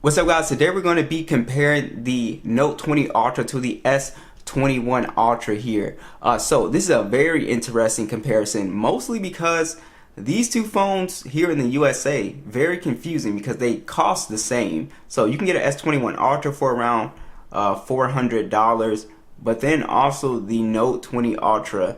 What's up, guys? Today we're going to be comparing the Note 20 Ultra to the S21 Ultra here. So this is a very interesting comparison, mostly because these two phones here in the USA, very confusing because they cost the same. So you can get an S21 Ultra for around $400, but then also the Note 20 Ultra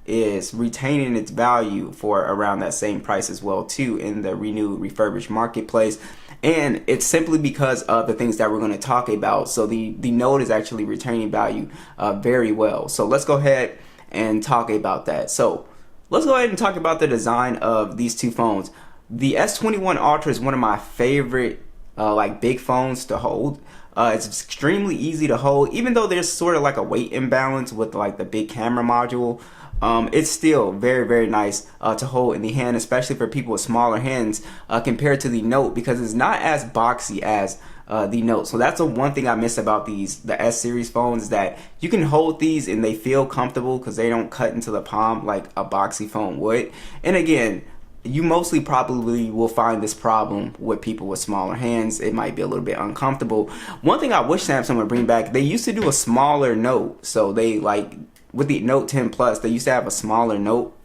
is retaining its value for around that same price as well too in the renewed refurbished marketplace. And it's simply because of the things that we're going to talk about. So the Note is actually retaining value very well. So let's go ahead and talk about that. So let's go ahead and talk about the design of these two phones. The S21 Ultra is one of my favorite like big phones to hold. It's extremely easy to hold, even though there's sort of like a weight imbalance with like the big camera module. It's still very nice to hold in the hand, especially for people with smaller hands compared to the Note, because it's not as boxy as the Note. So that's the one thing I miss about the S series phones, that you can hold these and they feel comfortable because they don't cut into the palm like a boxy phone would. And again, you mostly probably will find this problem with people with smaller hands. It might be a little bit uncomfortable. One thing I wish Samsung would bring back, they used to do a smaller Note. So they like, with the Note 10 Plus, they used to have a smaller Note,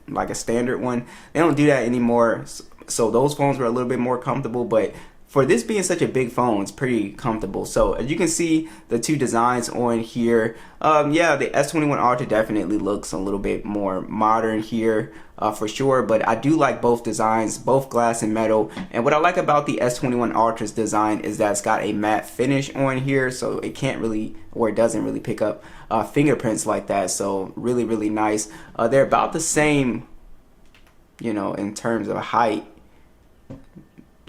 like a standard one. They don't do that anymore. So those phones were a little bit more comfortable, but for this being such a big phone, it's pretty comfortable. So as you can see, the two designs on here, yeah, the S21 Ultra definitely looks a little bit more modern here for sure, but I do like both designs, both glass and metal. And what I like about the S21 Ultra's design is that it's got a matte finish on here, so it can't really, or it doesn't really pick up fingerprints like that. So really nice. They're about the same, you know, in terms of height.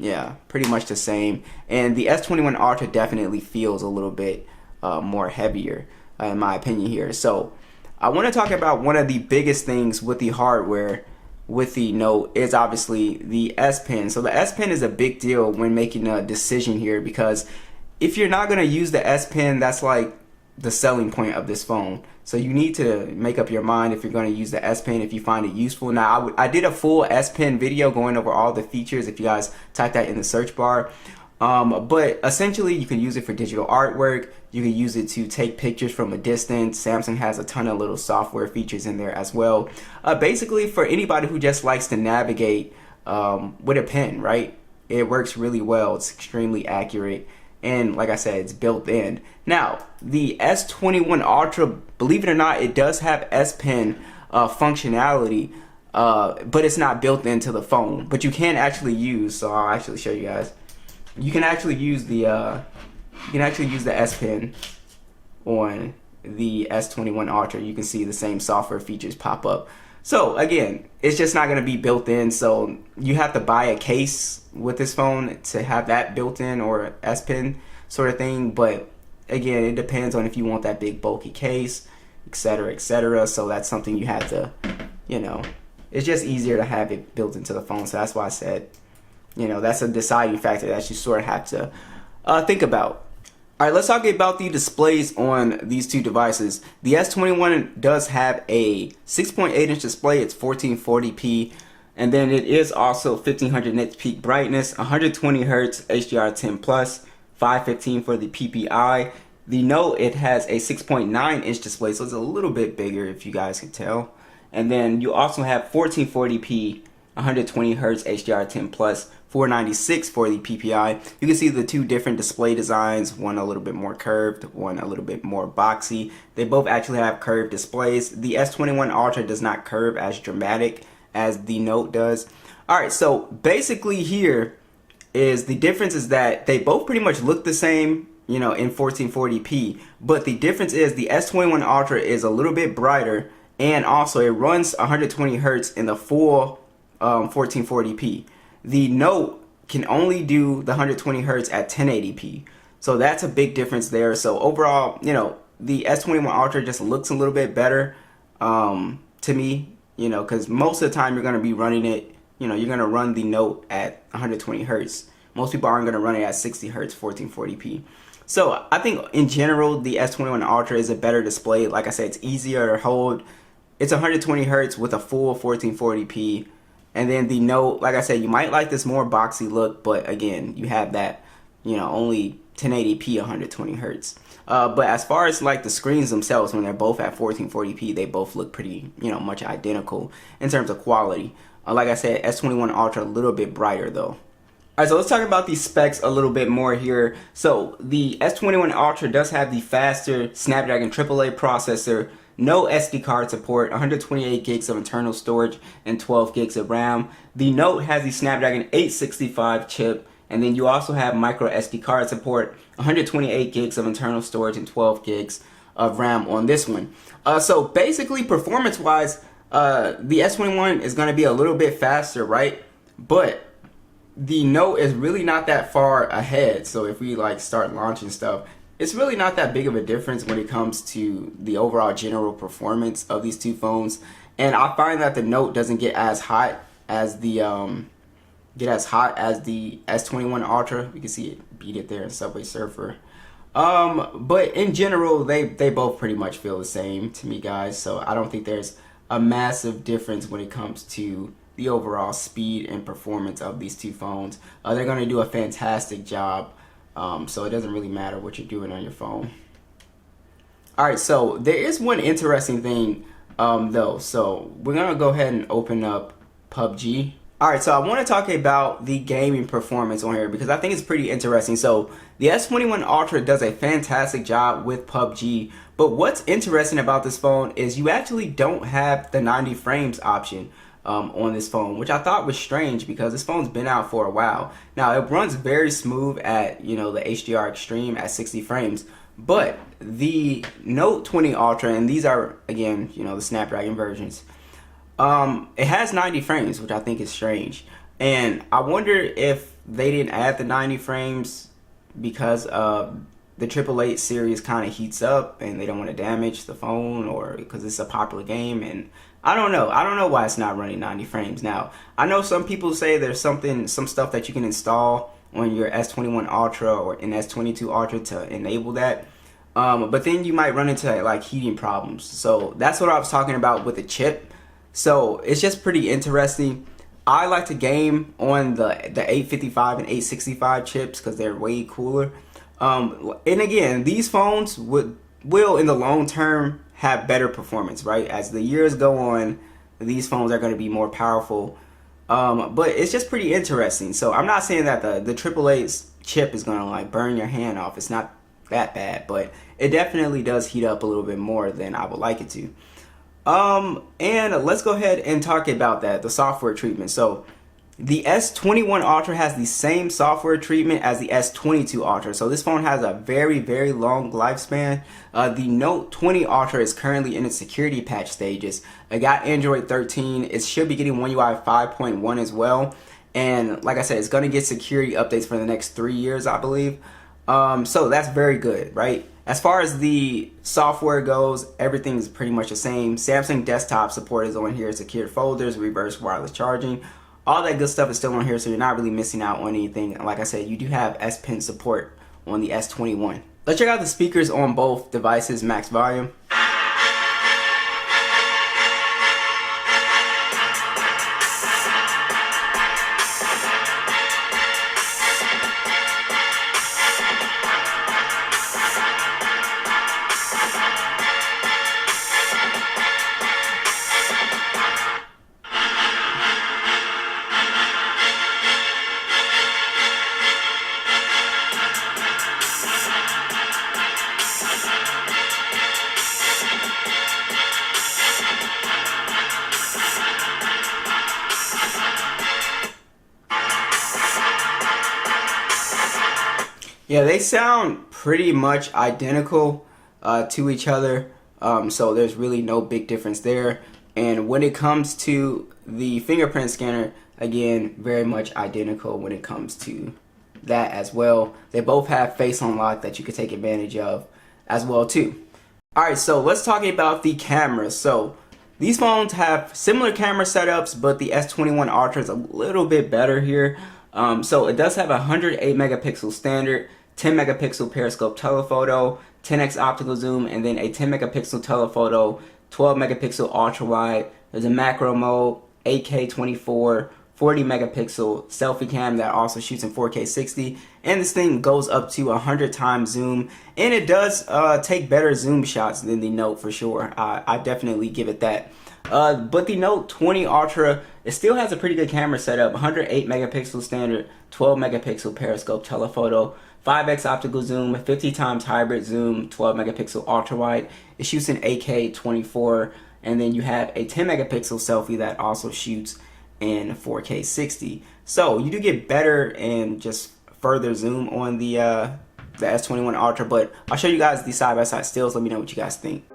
Yeah, pretty much the same. And the S21 Ultra definitely feels a little bit more heavier in my opinion here. So I want to talk about one of the biggest things with the hardware with the Note is obviously the S Pen. So the S Pen is a big deal when making a decision here, because if you're not going to use the S Pen, that's like the selling point of this phone. So you need to make up your mind if you're going to use the S Pen, if you find it useful. Now, I did a full S Pen video going over all the features if you guys type that in the search bar. But essentially, you can use it for digital artwork. You can use it to take pictures from a distance. Samsung has a ton of little software features in there as well. Basically, for anybody who just likes to navigate with a pen, right? It works really well. It's extremely accurate. And like I said, it's built in. Now, the S21 Ultra, believe it or not, it does have S Pen functionality, but it's not built into the phone. But you can actually use, so I'll actually show you guys. You can actually use the S Pen on the S21 Ultra. You can see the same software features pop up. So again, it's just not going to be built in, so you have to buy a case with this phone to have that built in, or S Pen sort of thing. But again, it depends on if you want that big bulky case, etc. So that's something you have to, you know, it's just easier to have it built into the phone. So that's why I said, you know, that's a deciding factor that you sort of have to think about. All right, let's talk about the displays on these two devices. The S21 does have a 6.8-inch display. It's 1440p, and then it is also 1500 nits peak brightness, 120 Hz HDR10+, 515 for the PPI. The Note, it has a 6.9-inch display, so it's a little bit bigger if you guys can tell. And then you also have 1440p, 120 Hz HDR10+, 496 for the PPI. You can see the two different display designs, one a little bit more curved, one a little bit more boxy. They both actually have curved displays. The S21 Ultra does not curve as dramatic as the Note does. Alright, so basically here is the difference is that they both pretty much look the same, you know, in 1440p, but the difference is the S21 Ultra is a little bit brighter, and also it runs 120 Hz in the full 1440p. The Note can only do the 120 Hz at 1080p. So that's a big difference there. So overall, you know, the S21 Ultra just looks a little bit better to me, you know, because most of the time you're going to be running it, you know, you're going to run the Note at 120 Hz. Most people aren't going to run it at 60 Hz, 1440p. So I think in general, the S21 Ultra is a better display. Like I said, it's easier to hold. It's 120 Hz with a full 1440p. And then the Note, like I said, you might like this more boxy look, but again, you have that only 1080p 120 hertz. But as far as like the screens themselves, when they're both at 1440p, they both look pretty, much identical in terms of quality. Like I said, S21 Ultra a little bit brighter though. Alright, so let's talk about these specs a little bit more here. So the S21 Ultra does have the faster Snapdragon AAA processor, no SD card support, 128 gigs of internal storage, and 12 gigs of RAM. The Note has the Snapdragon 865 chip, and then you also have micro SD card support, 128 gigs of internal storage, and 12 gigs of RAM on this one. So basically, performance-wise, the S21 is going to be a little bit faster, right? But the Note is really not that far ahead. So if we like start launching stuff, it's really not that big of a difference when it comes to the overall general performance of these two phones. And I find that the Note doesn't get as hot as the S21 Ultra. You can see it beat it there in Subway Surfer. But in general, they both pretty much feel the same to me, guys. So I don't think there's a massive difference when it comes to the overall speed and performance of these two phones. They're going to do a fantastic job, so it doesn't really matter what you're doing on your phone. Alright, so there is one interesting thing though. So we're going to go ahead and open up PUBG. Alright, so I want to talk about the gaming performance on here because I think it's pretty interesting. So the S21 Ultra does a fantastic job with PUBG, but what's interesting about this phone is you actually don't have the 90 frames option on this phone, which I thought was strange because this phone's been out for a while. Now it runs very smooth at the HDR Extreme at 60 frames, but the Note 20 Ultra, and these are again the Snapdragon versions, it has 90 frames, which I think is strange. And I wonder if they didn't add the 90 frames because the 888 series kind of heats up and they don't want to damage the phone, or because it's a popular game. And I don't know why it's not running 90 frames. Now, I know some people say there's some stuff that you can install on your S21 Ultra or an S22 Ultra to enable that. But then you might run into like heating problems. So that's what I was talking about with the chip. So it's just pretty interesting. I like to game on the 855 and 865 chips because they're way cooler. And again, these phones will in the long term have better performance, right? As the years go on, these phones are going to be more powerful. But it's just pretty interesting. So I'm not saying that the 888's chip is going to like burn your hand off. It's not that bad, but it definitely does heat up a little bit more than I would like it to. And let's go ahead and talk about that, the software treatment. So the S21 Ultra has the same software treatment as the S22 Ultra. So this phone has a very, very long lifespan. The Note 20 Ultra is currently in its security patch stages. It got Android 13. It should be getting One UI 5.1 as well. And like I said, it's going to get security updates for the next 3 years, I believe. So that's very good, right? As far as the software goes, everything is pretty much the same. Samsung desktop support is on here, secured folders, reverse wireless charging. All that good stuff is still on here, so you're not really missing out on anything. And like I said, you do have S Pen support on the S21. Let's check out the speakers on both devices, max volume. Yeah, they sound pretty much identical to each other, so there's really no big difference there. And when it comes to the fingerprint scanner, again, very much identical when it comes to that as well. They both have face unlock that you can take advantage of as well too. Alright, so let's talk about the cameras. So these phones have similar camera setups, but the S21 Ultra is a little bit better here. So it does have a 108 megapixel standard, 10 megapixel periscope telephoto, 10x optical zoom, and then a 10 megapixel telephoto, 12 megapixel ultra wide. There's a macro mode, 8K 24, 40 megapixel selfie cam that also shoots in 4K 60, and this thing goes up to 100 times zoom, and it does take better zoom shots than the Note for sure. I definitely give it that. But the Note 20 Ultra, it still has a pretty good camera setup. 108 megapixel standard, 12 megapixel periscope telephoto, 5x optical zoom, 50 times hybrid zoom, 12 megapixel ultra wide. It shoots in 8K 24, and then you have a 10 megapixel selfie that also shoots in 4K 60. So you do get better and just further zoom on the S21 Ultra, but I'll show you guys the side-by-side stills. Let me know what you guys think.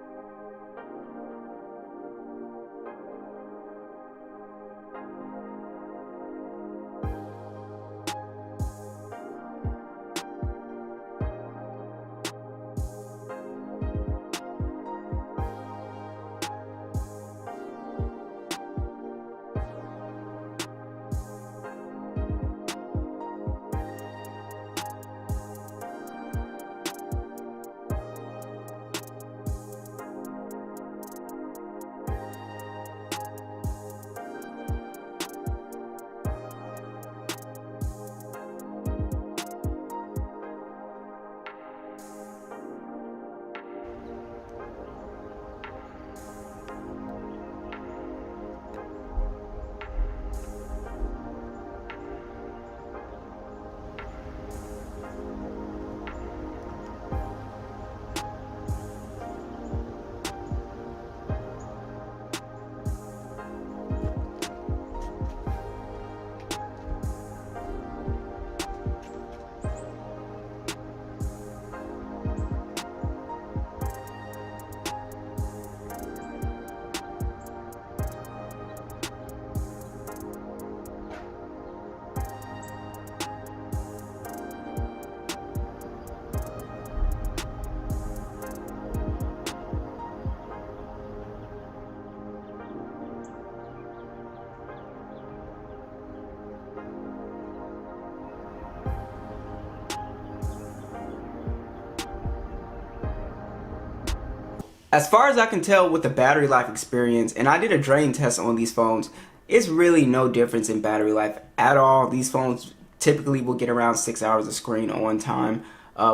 As far as I can tell with the battery life experience, and I did a drain test on these phones, it's really no difference in battery life at all. These phones typically will get around 6 hours of screen on time,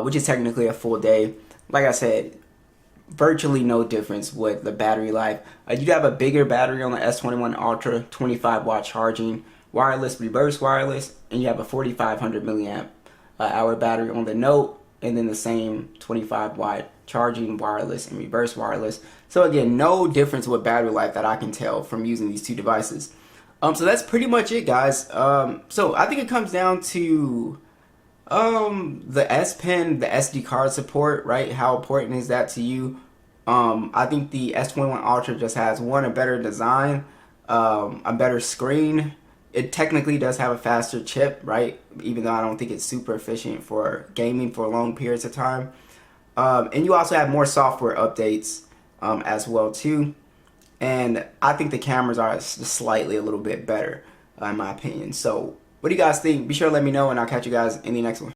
which is technically a full day. Like I said, virtually no difference with the battery life. You do have a bigger battery on the S21 Ultra, 25 watt charging, wireless, reverse wireless, and you have a 4500 milliamp hour battery on the Note, and then the same 25 watt charging, wireless, and reverse wireless. So again, no difference with battery life that I can tell from using these two devices. So that's pretty much it, guys. So I think it comes down to the S Pen, the SD card support, right? How important is that to you? I think the S21 Ultra just has a better design, a better screen. It technically does have a faster chip, right? Even though I don't think it's super efficient for gaming for long periods of time. And you also have more software updates as well too. And I think the cameras are just slightly a little bit better in my opinion. So what do you guys think? Be sure to let me know, and I'll catch you guys in the next one.